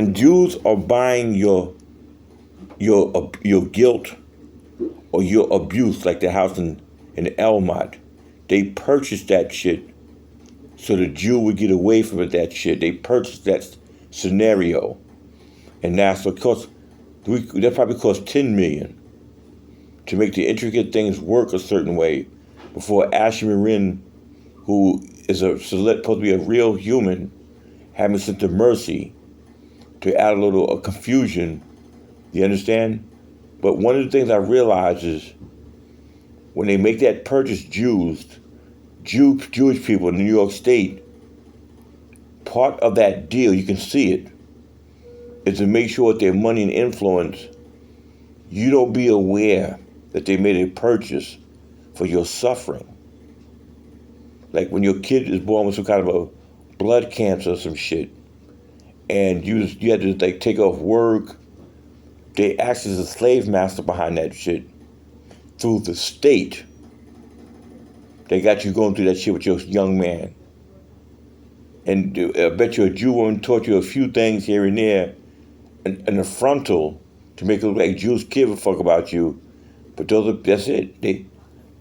when Jews are buying your guilt or your abuse, like the house in Elmont, they purchased that shit so the Jew would get away from it, that shit. They purchased that scenario. And that's what cost, that probably cost $10 million to make the intricate things work a certain way before Ashley Marin, who is supposed to be a real human, having sent to mercy to add a little confusion. You understand? But one of the things I realize is when they make that purchase, Jewish people in New York State, part of that deal, you can see it, is to make sure with their money and influence, you don't be aware that they made a purchase for your suffering. Like when your kid is born with some kind of a blood cancer or some shit, and you had to like take off work, they act as a slave master behind that shit through the state. They got you going through that shit with your young man. And I bet you a Jew woman taught you a few things here and there in the frontal to make it look like Jews give a fuck about you. But that's it.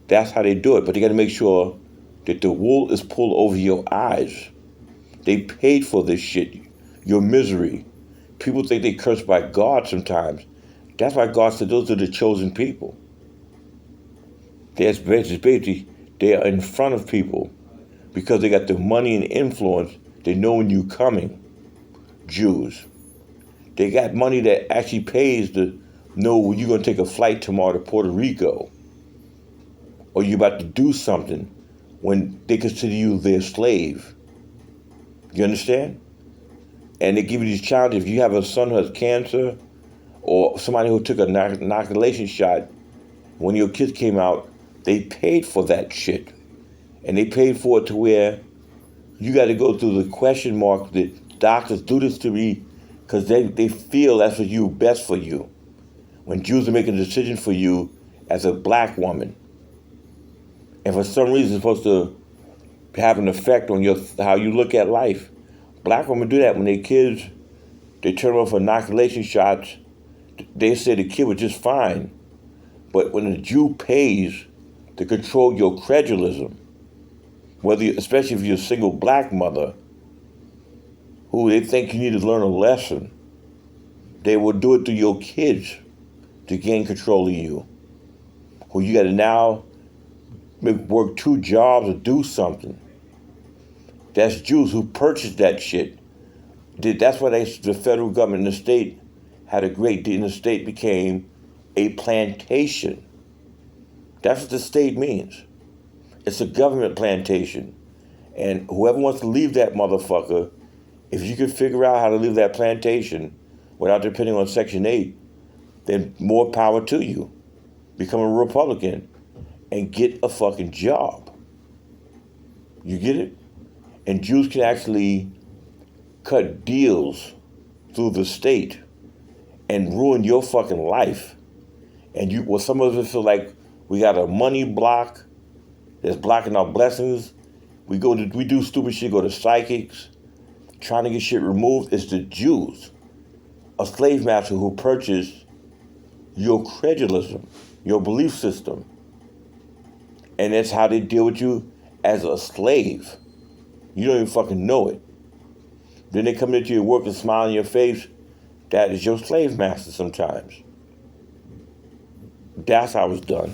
That's how they do it. But they got to make sure that the wool is pulled over your eyes. They paid for this shit, your misery. People think they cursed by God sometimes. That's why God said those are the chosen people. Basically, they are in front of people because they got the money and influence. They know when you're coming. Jews. They got money that actually pays to know when you're going to take a flight tomorrow to Puerto Rico, or you're about to do something when they consider you their slave. You understand? And they give you these challenges. If you have a son who has cancer, or somebody who took an inoculation shot, when your kids came out, they paid for that shit. And they paid for it to where you got to go through the question mark that doctors do this to me because they feel that's for you, best for you. When Jews are making a decision for you as a black woman. And for some reason it's supposed to have an effect on how you look at life. Black women do that when their kids, they turn them off for inoculation shots. They say the kid was just fine. But when a Jew pays to control your credulism, especially if you're a single black mother, who they think you need to learn a lesson, they will do it to your kids to gain control of you. Who you got to now work 2 jobs to do something. That's Jews who purchased that shit. That's why the federal government and the state had a great deal, and the state became a plantation. That's what the state means. It's a government plantation. And whoever wants to leave that motherfucker, if you can figure out how to leave that plantation without depending on Section 8, then more power to you. Become a Republican and get a fucking job. You get it? And Jews can actually cut deals through the state and ruin your fucking life. And some of us feel like we got a money block that's blocking our blessings. We do stupid shit, go to psychics, trying to get shit removed. It's the Jews, a slave master who purchased your credulism, your belief system. And that's how they deal with you as a slave. You don't even fucking know it. Then they come into your work and smile in your face. That is your slave master sometimes. That's how it's done.